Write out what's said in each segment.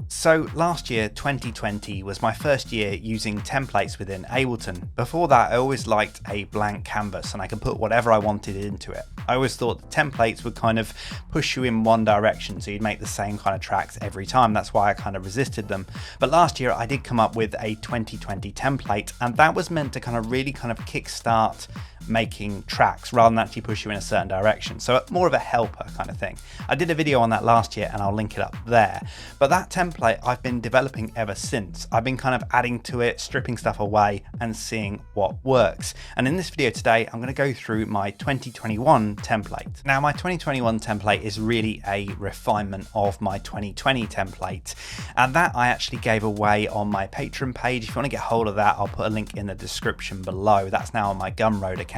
So last year, 2020, was my first year using templates within Ableton. Before that, I always liked a blank canvas and I could put whatever I wanted into it. I always thought the templates would kind of push you in one direction, so you'd make the same kind of tracks every time. That's why I kind of resisted them. But last year I did come up with a 2020 template, and that was meant to really kickstart making tracks rather than actually push you in a certain direction. So more of a helper kind of thing. I did a video on that last year and I'll link it up there. But that template I've been developing ever since. I've been kind of adding to it, stripping stuff away and seeing what works. And in this video today, I'm going to go through my 2021 template. Now my 2021 template is really a refinement of my 2020 template. And that I actually gave away on my Patreon page. If you want to get hold of that, I'll put a link in the description below. That's now on my Gumroad account.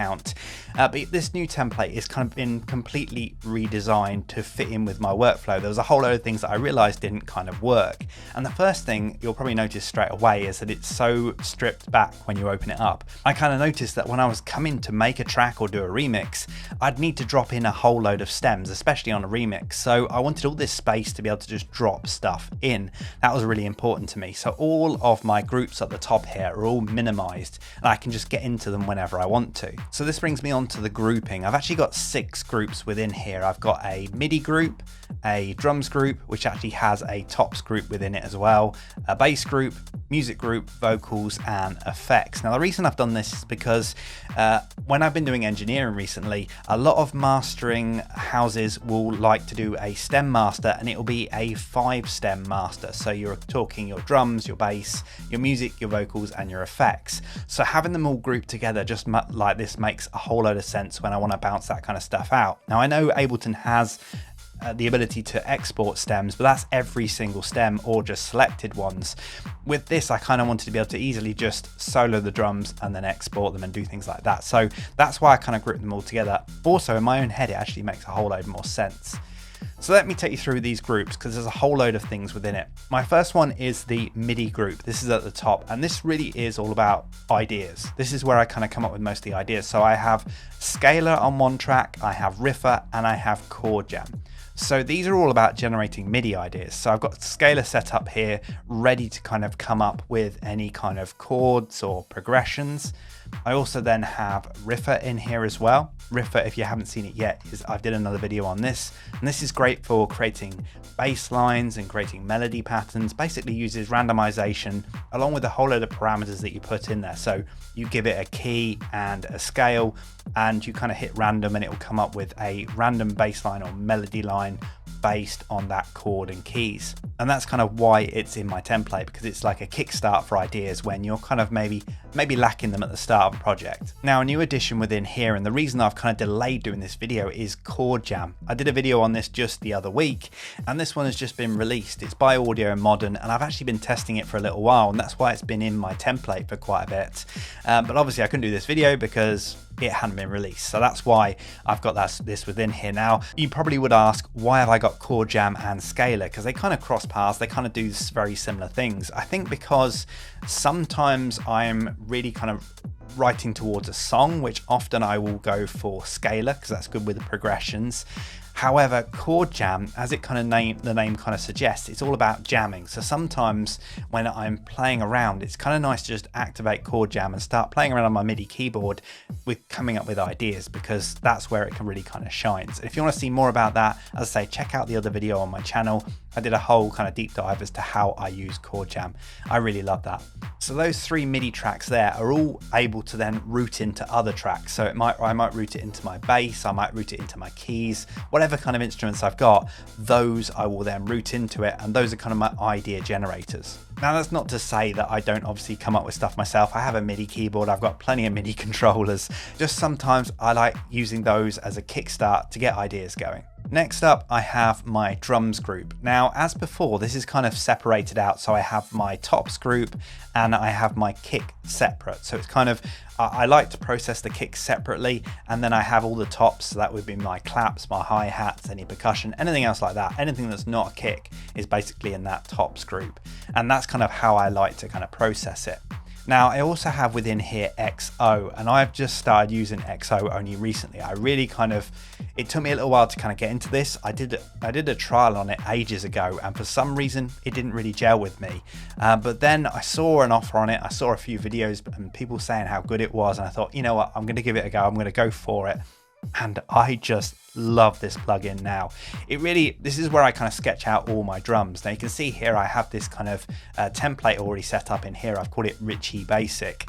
But this new template is kind of been completely redesigned to fit in with my workflow. There was a whole load of things that I realized didn't kind of work. And the first thing you'll probably notice straight away is that it's so stripped back when you open it up. I kind of noticed that when I was coming to make a track or do a remix, I'd need to drop in a whole load of stems, especially on a remix. So I wanted all this space to be able to just drop stuff in. That was really important to me. So all of my groups at the top here are all minimized and I can just get into them whenever I want to. So this brings me on to the grouping. I've actually got 6 groups within here. I've got a MIDI group, a drums group, which actually has a tops group within it as well, a bass group, music group, vocals, and effects. Now the reason I've done this is because when I've been doing engineering recently, a lot of mastering houses will like to do a stem master, and it will be a 5-stem master. So you're talking your drums, your bass, your music, your vocals, and your effects. So having them all grouped together just like this makes a whole load of sense when I want to bounce that kind of stuff out. Now I know Ableton has the ability to export stems, but that's every single stem or just selected ones. With this, I kind of wanted to be able to easily just solo the drums and then export them and do things like that. So that's why I kind of grouped them all together. Also, in my own head, it actually makes a whole load more sense. So let me take you through these groups because there's a whole load of things within it. My first one is the MIDI group. This is at the top, and this really is all about ideas. This is where I kind of come up with most of the ideas. So I have Scalar on one track, I have Riffer, and I have Chord Jam. So these are all about generating MIDI ideas. So I've got Scalar set up here, ready to kind of come up with any kind of chords or progressions. I also then have Riffer in here as well. Riffer, if you haven't seen it yet, I've did another video on this, and this is great for creating bass lines and creating melody patterns. Basically uses randomization along with a whole load of parameters that you put in there. So you give it a key and a scale, and you kind of hit random and it will come up with a random bass line or melody line based on that chord and keys. And that's kind of why it's in my template, because it's like a kickstart for ideas when you're kind of maybe lacking them at the start of a project. Now a new addition within here, and the reason I've kind of delayed doing this video, is Chord Jam. I did a video on this just the other week, and this one has just been released. It's by Audio and Modern, and I've actually been testing it for a little while, and that's why it's been in my template for quite a bit. But obviously I couldn't do this video because it hadn't been released. So that's why I've got this within here. Now, you probably would ask, why have I got Chord Jam and Scalar? Because they kind of cross paths, they kind of do very similar things. I think because sometimes I'm really kind of writing towards a song, which often I will go for Scalar because that's good with the progressions. However, Chord Jam, as it kind of the name kind of suggests, it's all about jamming. So sometimes when I'm playing around, it's kind of nice to just activate Chord Jam and start playing around on my MIDI keyboard with coming up with ideas, because that's where it can really kind of shine. So if you want to see more about that, as I say, check out the other video on my channel. I did a whole kind of deep dive as to how I use Chord Jam. I really love that. So those 3 MIDI tracks there are all able to then route into other tracks. So I might route it into my bass, I might route it into my keys, whatever kind of instruments I've got, those I will then route into it, and those are kind of my idea generators. Now that's not to say that I don't obviously come up with stuff myself. I have a MIDI keyboard, I've got plenty of MIDI controllers. Just sometimes I like using those as a kickstart to get ideas going. Next up, I have my drums group. Now, as before, this is kind of separated out. So I have my tops group and I have my kick separate. So it's kind of, I like to process the kicks separately, and then I have all the tops. So that would be my claps, my hi-hats, any percussion, anything else like that. Anything that's not a kick is basically in that tops group. And that's kind of how I like to kind of process it. Now I also have within here XO, and I've just started using XO only recently. I really it took me a little while to kind of get into this. I did a trial on it ages ago, and for some reason it didn't really gel with me. But then I saw an offer on it. I saw a few videos and people saying how good it was, and I thought, you know what, I'm going to give it a go. I'm going to go for it. And I just love this plugin now. This is where I kind of sketch out all my drums. Now you can see here I have this kind of template already set up in here. I've called it Richie Basic.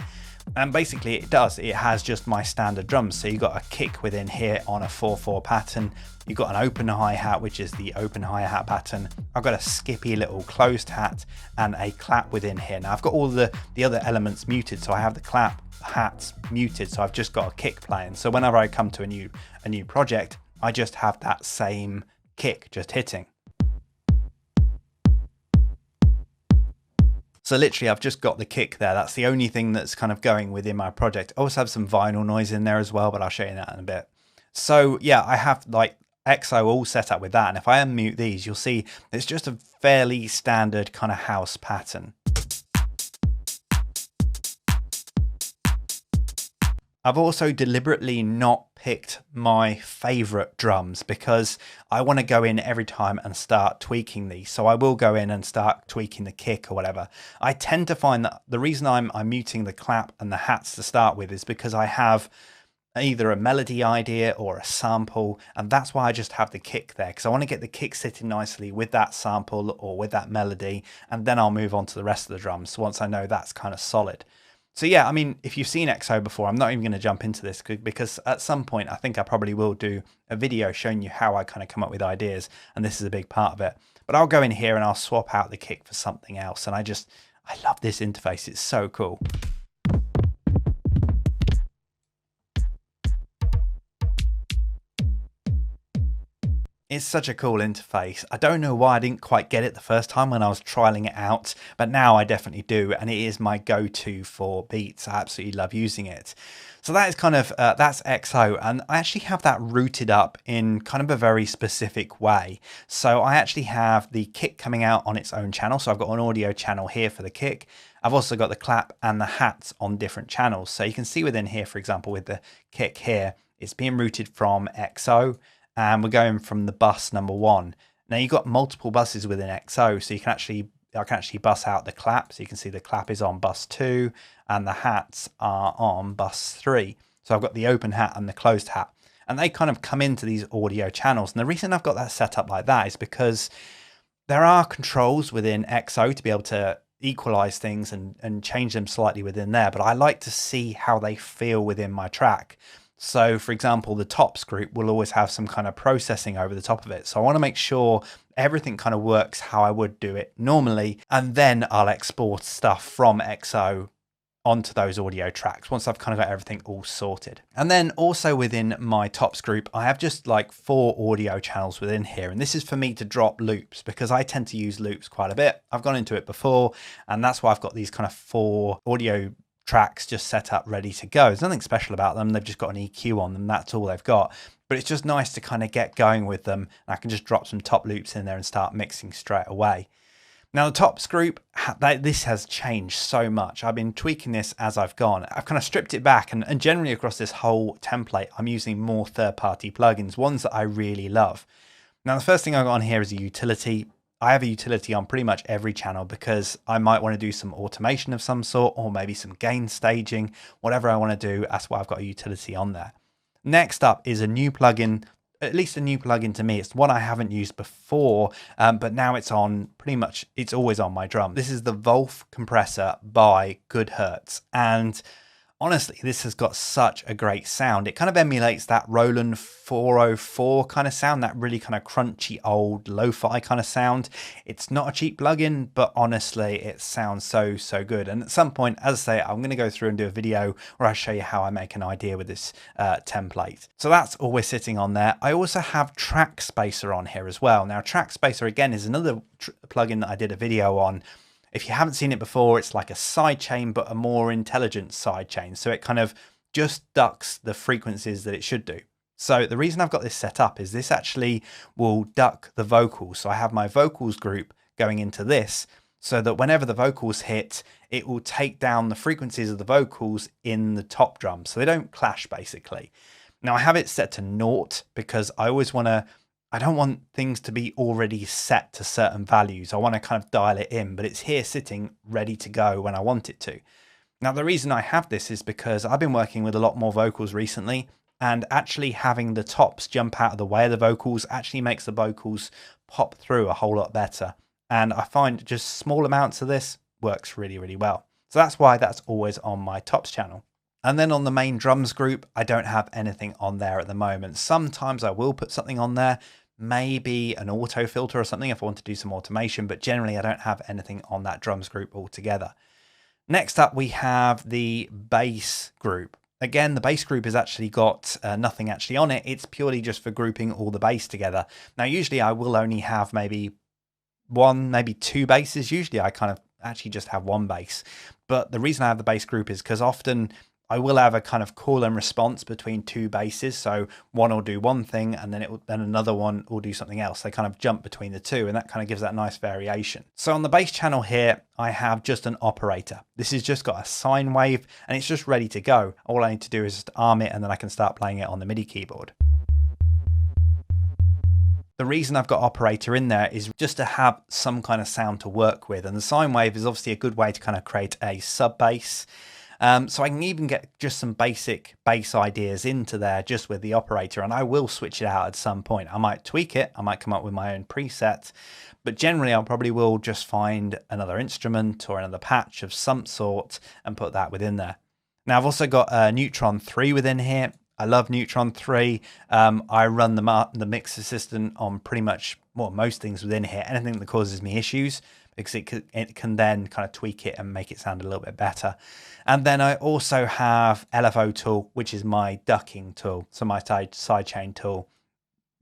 And basically it has just my standard drums. So you've got a kick within here on a 4/4 pattern. You've got an open hi-hat, which is the open hi-hat pattern. I've got a skippy little closed hat and a clap within here. Now I've got all the other elements muted. So I have the clap, hats muted, so I've just got a kick playing. So whenever I come to a new project, I just have that same kick just hitting. So literally I've just got the kick there. That's the only thing that's kind of going within my project. I also have some vinyl noise in there as well, but I'll show you that in a bit. So yeah, I have like XO all set up with that, and if I unmute these, you'll see it's just a fairly standard kind of house pattern. I've also deliberately not picked my favorite drums because I want to go in every time and start tweaking these. So I will go in and start tweaking the kick or whatever. I tend to find that the reason I'm muting the clap and the hats to start with is because I have either a melody idea or a sample, and that's why I just have the kick there, because I want to get the kick sitting nicely with that sample or with that melody, and then I'll move on to the rest of the drums once I know that's kind of solid. So yeah, I mean, if you've seen XO before, I'm not even going to jump into this because at some point I think I probably will do a video showing you how I kind of come up with ideas, and this is a big part of it. But I'll go in here and I'll swap out the kick for something else, and I love this interface. It's so cool. It's such a cool interface. I don't know why I didn't quite get it the first time when I was trialing it out, but now I definitely do, and it is my go-to for beats. I absolutely love using it. So that is kind of, that's XO, and I actually have that rooted up in kind of a very specific way. So I actually have the kick coming out on its own channel. So I've got an audio channel here for the kick. I've also got the clap and the hats on different channels. So you can see within here, for example, with the kick here, it's being routed from XO, and we're going from the bus number 1. Now you've got multiple buses within XO, so I can actually bus out the clap. So you can see the clap is on bus 2 and the hats are on bus 3. So I've got the open hat and the closed hat, and they kind of come into these audio channels. And the reason I've got that set up like that is because there are controls within XO to be able to equalize things and change them slightly within there, but I like to see how they feel within my track. So for example, the tops group will always have some kind of processing over the top of it. So I want to make sure everything kind of works how I would do it normally. And then I'll export stuff from XO onto those audio tracks once I've kind of got everything all sorted. And then also within my tops group, I have just like 4 audio channels within here. And this is for me to drop loops because I tend to use loops quite a bit. I've gone into it before, and that's why I've got these kind of 4 audio tracks just set up ready to go. There's nothing special about them. They've just got an EQ on them. That's all they've got. But it's just nice to kind of get going with them. And I can just drop some top loops in there and start mixing straight away. Now the tops group, this has changed so much. I've been tweaking this as I've gone. I've kind of stripped it back, and generally across this whole template, I'm using more third-party plugins, ones that I really love. Now the first thing I've got on here is a utility. I have a utility on pretty much every channel because I might want to do some automation of some sort, or maybe some gain staging, whatever I want to do. That's why I've got a utility on there. Next up is a new plugin, at least a new plugin to me. It's one I haven't used before, but now it's on pretty much, it's always on my drum. This is the Vulf compressor by Goodhertz. And honestly, this has got such a great sound. It kind of emulates that Roland 404 kind of sound, that really kind of crunchy old lo-fi kind of sound. It's not a cheap plugin, but honestly, it sounds so, so good. And at some point, as I say, I'm going to go through and do a video where I show you how I make an idea with this template. So that's always sitting on there. I also have Trackspacer on here as well. Now, Trackspacer, again, is another plugin that I did a video on. If you haven't seen it before, it's like a sidechain, but a more intelligent sidechain. So it kind of just ducks the frequencies that it should do. So the reason I've got this set up is this actually will duck the vocals. So I have my vocals group going into this, so that whenever the vocals hit, it will take down the frequencies of the vocals in the top drum so they don't clash basically. Now I have it set to 0 because I don't want things to be already set to certain values. I want to kind of dial it in, but it's here sitting ready to go when I want it to. Now the reason I have this is because I've been working with a lot more vocals recently, and actually having the tops jump out of the way of the vocals actually makes the vocals pop through a whole lot better. And I find just small amounts of this works really, really well. So that's why that's always on my tops channel. And then on the main drums group, I don't have anything on there at the moment. Sometimes I will put something on there, maybe an auto filter or something if I want to do some automation, but generally I don't have anything on that drums group altogether. Next up, we have the bass group. Again, the bass group has actually got nothing actually on it. It's purely just for grouping all the bass together. Now, usually I will only have maybe one, maybe two basses. Usually I kind of actually just have one bass. But the reason I have the bass group is because often I will have a kind of call and response between two basses. So one will do one thing and then another one will do something else. They kind of jump between the two, and that kind of gives that nice variation. So on the bass channel here, I have just an operator. This has just got a sine wave and it's just ready to go. All I need to do is just arm it and then I can start playing it on the MIDI keyboard. The reason I've got operator in there is just to have some kind of sound to work with. And the sine wave is obviously a good way to kind of create a sub bass. So I can even get just some basic bass ideas into there just with the operator, and I will switch it out at some point. I might tweak it, I might come up with my own preset, but generally I probably will just find another instrument or another patch of some sort and put that within there. Now I've also got a Neutron 3 within here. I love Neutron 3. I run the mix assistant on pretty much, well, most things within here, anything that causes me issues, because it can then kind of tweak it and make it sound a little bit better. And then I also have LFO tool, which is my ducking tool, so my sidechain tool.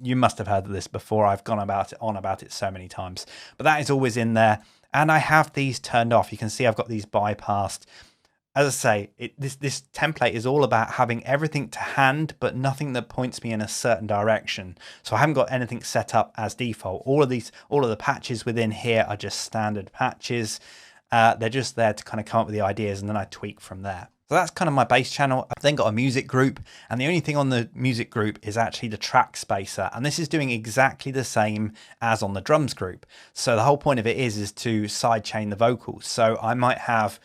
You must have heard of this before. I've gone on about it so many times, but that is always in there. And I have these turned off. You can see I've got these bypassed. As I say, this template is all about having everything to hand, but nothing that points me in a certain direction. So I haven't got anything set up as default. All of the patches within here are just standard patches. They're just there to kind of come up with the ideas, and then I tweak from there. So that's kind of my bass channel. I've then got a music group, and the only thing on the music group is actually the Trackspacer, and this is doing exactly the same as on the drums group. So the whole point of it is to sidechain the vocals. So I might have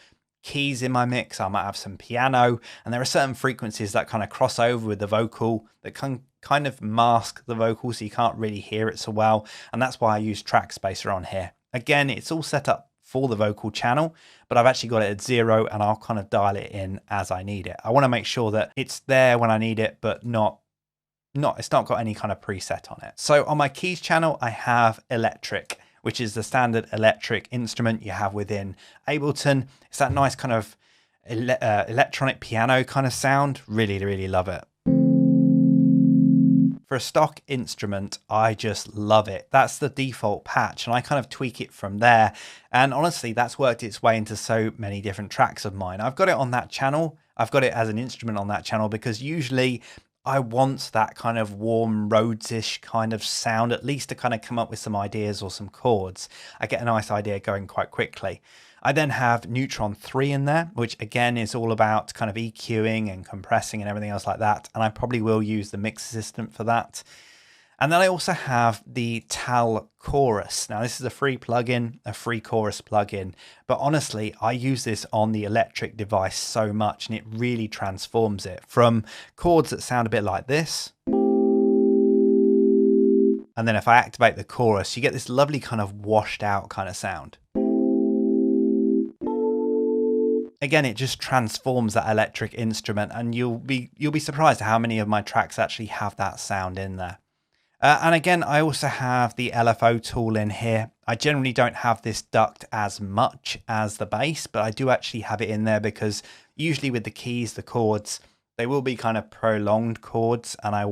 keys in my mix, I might have some piano, and there are certain frequencies that kind of cross over with the vocal that can kind of mask the vocal so you can't really hear it so well, and that's why I use Trackspacer on here. Again, it's all set up for the vocal channel, but I've actually got it at 0 and I'll kind of dial it in as I need it. I want to make sure that it's there when I need it, but it's not got any kind of preset on it. So on my keys channel, I have electric, which is the standard electric instrument you have within Ableton. It's that nice kind of electronic piano kind of sound. Really, really love it. For a stock instrument, I just love it. That's the default patch, and I kind of tweak it from there. And honestly, that's worked its way into so many different tracks of mine. I've got it on that channel. I've got it as an instrument on that channel because usually I want that kind of warm Rhodes-ish kind of sound, at least to kind of come up with some ideas or some chords. I get a nice idea going quite quickly. I then have Neutron 3 in there, which again is all about kind of EQing and compressing and everything else like that. And I probably will use the mix assistant for that. And then I also have the Tal Chorus. Now this is a free plugin, a free chorus plugin, but honestly, I use this on the electric device so much, and it really transforms it from chords that sound a bit like this. And then if I activate the chorus, you get this lovely kind of washed out kind of sound. Again, it just transforms that electric instrument, and you'll be surprised at how many of my tracks actually have that sound in there. And again, I also have the LFO tool in here. I generally don't have this ducked as much as the bass, but I do actually have it in there because usually with the keys, the chords, they will be kind of prolonged chords, and I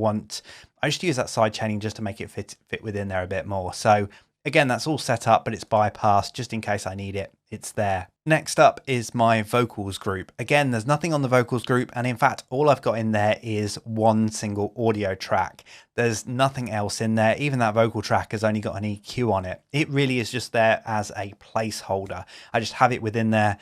just use that side chaining just to make it fit within there a bit more. So Again, that's all set up, but it's bypassed just in case I need it. It's there. Next up is my vocals group. Again, there's nothing on the vocals group. And in fact, all I've got in there is one single audio track. There's nothing else in there. Even that vocal track has only got an EQ on it. It really is just there as a placeholder. I just have it within there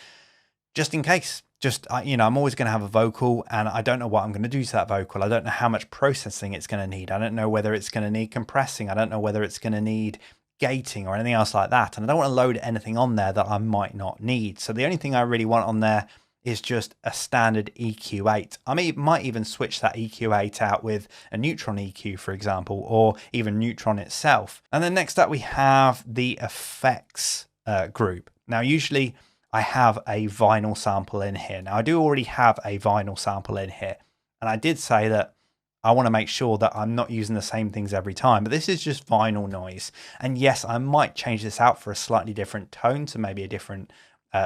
just in case. I'm always going to have a vocal and I don't know what I'm going to do to that vocal. I don't know how much processing it's going to need. I don't know whether it's going to need compressing. I don't know whether it's going to need gating or anything else like that. And I don't want to load anything on there that I might not need. So the only thing I really want on there is just a standard EQ8. I might even switch that EQ8 out with a neutron EQ, for example, or even neutron itself. And then next up we have the effects group. Now usually I have a vinyl sample in here. Now I do already have a vinyl sample in here. And I did say that I want to make sure that I'm not using the same things every time, but this is just vinyl noise. And yes, I might change this out for a slightly different tone, so maybe a different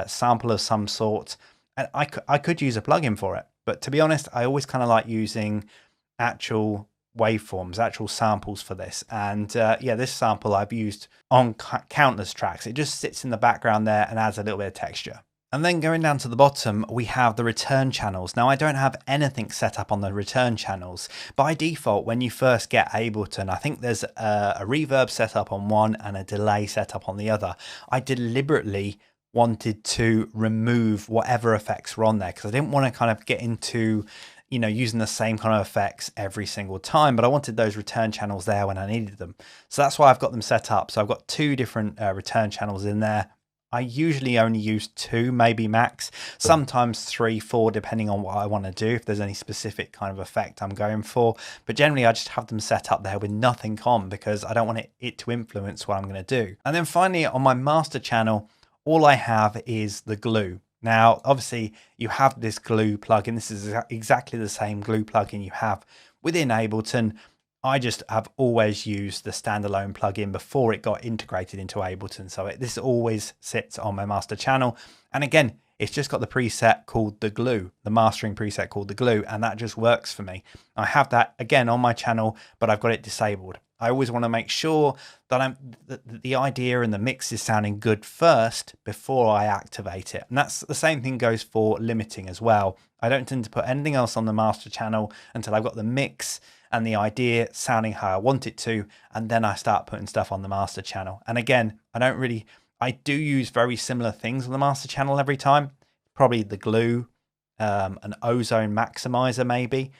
sample of some sort. And I could use a plugin for it, but to be honest, I always kind of like using actual waveforms, actual samples for this. And yeah, this sample I've used on countless tracks. It just sits in the background there and adds a little bit of texture. And then going down to the bottom, we have the return channels. Now I don't have anything set up on the return channels. By default, when you first get Ableton, I think there's a reverb set up on one and a delay set up on the other. I deliberately wanted to remove whatever effects were on there because I didn't want to kind of get into, using the same kind of effects every single time, but I wanted those return channels there when I needed them. So that's why I've got them set up. So I've got two different return channels in there. I usually only use 2, maybe max, sometimes 3, 4, depending on what I want to do, if there's any specific kind of effect I'm going for. But generally, I just have them set up there with nothing on because I don't want it to influence what I'm going to do. And then finally, on my master channel, all I have is the glue. Now, obviously, you have this glue plugin. This is exactly the same glue plugin you have within Ableton. I just have always used the standalone plugin before it got integrated into Ableton. So this always sits on my master channel. And again, it's just got the preset called the glue, the mastering preset called the glue, and that just works for me. I have that again on my channel, but I've got it disabled. I always want to make sure that the idea and the mix is sounding good first before I activate it. And that's the same thing goes for limiting as well. I don't tend to put anything else on the master channel until I've got the mix and the idea sounding how I want it to, and then I start putting stuff on the master channel. And again, I do use very similar things on the master channel every time. Probably the glue, an ozone maximizer maybe,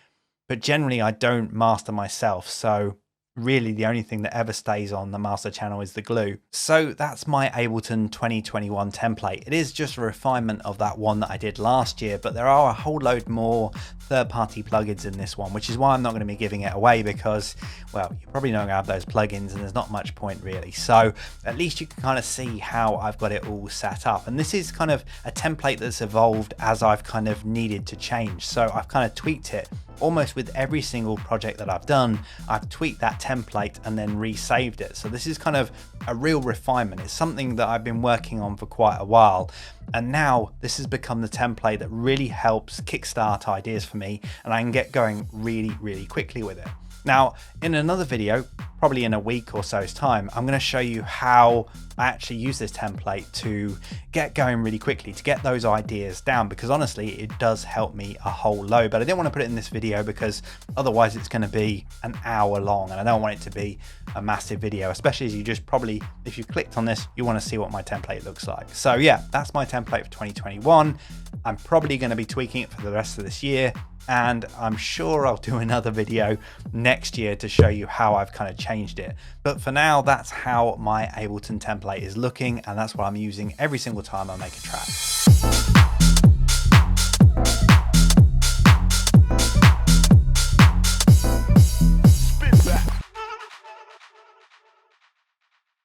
but generally I don't master myself. So really the only thing that ever stays on the master channel is the glue. So that's my Ableton 2021 template. It is just a refinement of that one that I did last year, but there are a whole load more third-party plugins in this one, which is why I'm not going to be giving it away because, well, you're probably not going to have those plugins and there's not much point really. So at least you can kind of see how I've got it all set up. And this is kind of a template that's evolved as I've kind of needed to change. So I've kind of tweaked it almost with every single project that I've done. I've tweaked that template and then resaved it. So this is kind of a real refinement. It's something that I've been working on for quite a while. And now this has become the template that really helps kickstart ideas for me, and I can get going really, really quickly with it. Now, in another video, probably in a week or so's time, I'm going to show you how I actually use this template to get going really quickly, to get those ideas down, because honestly, it does help me a whole load. But I didn't want to put it in this video because otherwise it's going to be an hour long, and I don't want it to be a massive video, especially as you just probably, if you clicked on this, you want to see what my template looks like. So yeah, that's my template for 2021. I'm probably going to be tweaking it for the rest of this year, and I'm sure I'll do another video next year to show you how I've kind of changed it. But for now, that's how my Ableton template is looking, and that's what I'm using every single time I make a track.